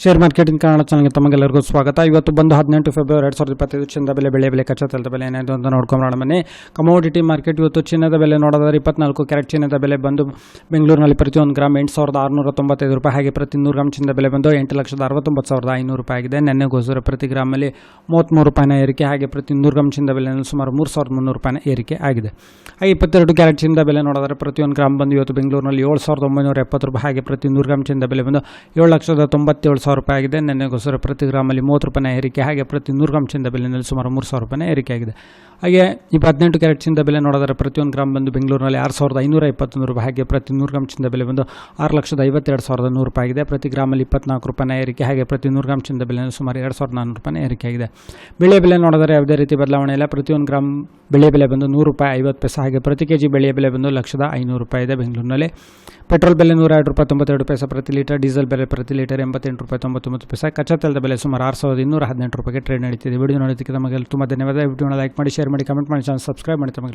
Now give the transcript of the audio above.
Share marketing Kannada ಚಾನಲ್ಗೆ ತಮಗೆಲ್ಲರಿಗೂ ಸ್ವಾಗತ. ಇವತ್ತು ಬಂದು 18 ಫೆಬ್ರವರಿ 2025 ಚಿನ್ನದ ಬೆಲೆ ಕಚ್ಚಾ ತೈಲದ ಬೆಲೆ ಏನಾಯಿತು ಅಂತ ನೋಡ್ಕೊಂಬರೋಣ ಬನ್ನಿ. ಕಮೋಡಿಟಿ ಮಾರ್ಕೆಟ್ ಇವತ್ತು ಚಿನ್ನದ ಬೆಲೆ ನೋಡೋದಾದ್ರೆ 24 ಕ್ಯಾರೆಟ್ ಚಿನ್ನದ ಬೆಲೆ ಬಂದು ಬೆಂಗಳೂರಿನಲ್ಲಿ ಪ್ರತಿ 1 ಗ್ರಾಮ್ 8,695 ರೂಪಾಯಿ, ಹಾಗೆ ಪ್ರತಿ 100 ಗ್ರಾಮ್ ಚಿನ್ನದ ಬೆಲೆ ಬಂದು 8,69,500 ರೂಪಾಯಿ ಆಗಿದೆ. ನೆನ್ನೆಗೋಸ್ಕರ ಪ್ರತಿ ಗ್ರಾಮಲ್ಲಿ 33 ರೂಪಾಯಿನ ಏರಿಕೆ, ಹಾಗೆ ಪ್ರತಿ 100 ಗ್ರಾಮ್ ಚಿನ್ನದ ಬೆಲೆ ಸುಮಾರು 3,300 ರೂಪಾಯಿನ ಏರಿಕೆ ಆಗಿದೆ. ಹಾಗೆ 22 ಕ್ಯಾರೆಟ್ ಚಿನ್ನದ ಬೆಲೆ ನೋಡೋದಾದ್ರೆ ಪ್ರತಿ 1 ಗ್ರಾಮ್ ಬಂದು ಇವತ್ತು ಬೆಂಗಳೂರಿನಲ್ಲಿ 7,970 ರೂಪಾಯಿ, ಹಾಗೆ ಪ್ರತಿ 100 ಗ್ರಾಮ್ ಚಿನ್ನದ ಬೆಲೆ ಬಂದು 7,97,000 ರೂಪಾಯಿ ಆಗಿದೆ. ನೆನ್ನೆಗೋಸ್ಕರ ಪ್ರತಿ ಗ್ರಾಮಲ್ಲಿ 30 ರೂಪಾಯಿನ ಏರಿಕೆ, ಹಾಗೆ ಪ್ರತಿ 100 ಗ್ರಾಮ್ ಚಿನ್ನದ ಬೆಲೆಯಲ್ಲಿ ಸುಮಾರು 3,000 ರೂಪಾಯಿನ ಏರಿಕೆ ಆಗಿದೆ. ಹಾಗೆ 18 ಕ್ಯಾರೆಟ್ ಚಿನ್ನದ ಬೆಲೆ ನೋಡಿದರೆ ಪ್ರತಿ 1 ಗ್ರಾಮ್ ಬಂದು ಬೆಂಗಳೂರಿನಲ್ಲಿ 6,521 ರೂಪಾಯಿ, ಹಾಗೆ ಪ್ರತಿ 100 ಗ್ರಾಮ್ ಚಿನ್ನದ ಬೆಲೆ ಬಂದು 6,52,100 ರೂಪಾಯಿ ಆಗಿದೆ. ಪ್ರತಿ ಗ್ರಾಮಲ್ಲಿ 24 ರೂಪಾಯಿನ ಏರಿಕೆ, ಹಾಗೆ ಪ್ರತಿ 100 ಗ್ರಾಮ್ ಚಿನ್ನದ ಬೆಲೆ ಸುಮಾರು 2,400 ರೂಪಾಯಿನ ಏರಿಕೆ ಆಗಿದೆ. ಬೆಳೆ ಬೆಲೆ ನೋಡಿದರೆ ಯಾವುದೇ ರೀತಿ ಬದಲಾವಣೆ ಇಲ್ಲ. ಪ್ರತಿ 1 ಗ್ರಾಮ್ ಬೆಳೆ ಬೆಲೆ ಬಂದು 100 ರೂಪಾಯಿ 50 ಪೈಸೆ, ಹಾಗೆ ಪ್ರತಿ ಕೆಜಿ ಬೆಳೆಯ ಬೆಲೆ ಬಂದು 1,500,000 ರೂಪಾಯಿ ಇದೆ ಬೆಂಗಳೂರಿನಲ್ಲಿ. ಪೆಟ್ರೋಲ್ ಬೆಲೆ 102 ರೂಪಾಯಿ 92 ಪೈಸೆ ಪ್ರತಿ ಲೀಟರ್, ಡೀಸೆಲ್ ಬೆಲೆ ಪ್ರತಿ ಲೀಟರ್ 88 ರೂಪಾಯಿ 99 ಪೈಸೆ, ಕಚ್ಚಾ ತೈಲದ ಬೆಲೆ ಸುಮಾರು 6,218 ರೂಪಾಯಿಗೆ ಟ್ರೇಡ್ ನಡೀತಿದೆ. ವಿಡಿಯೋ ನೋಡೋದಕ್ಕೆ ತಮಗೆ ತುಂಬ ಧನ್ಯವಾದ. ವಿಡಿಯೋನ ಲೈಕ್ ಮಾಡಿ, ಶೇರ್ ಮಾಡಿ, ಕಮೆಂಟ್ ಮಾಡಿ, ಚಾನಲ್ ಸಬ್ಸ್ಕ್ರೈಬ್ ಮಾಡಿ. ತಮಗೆ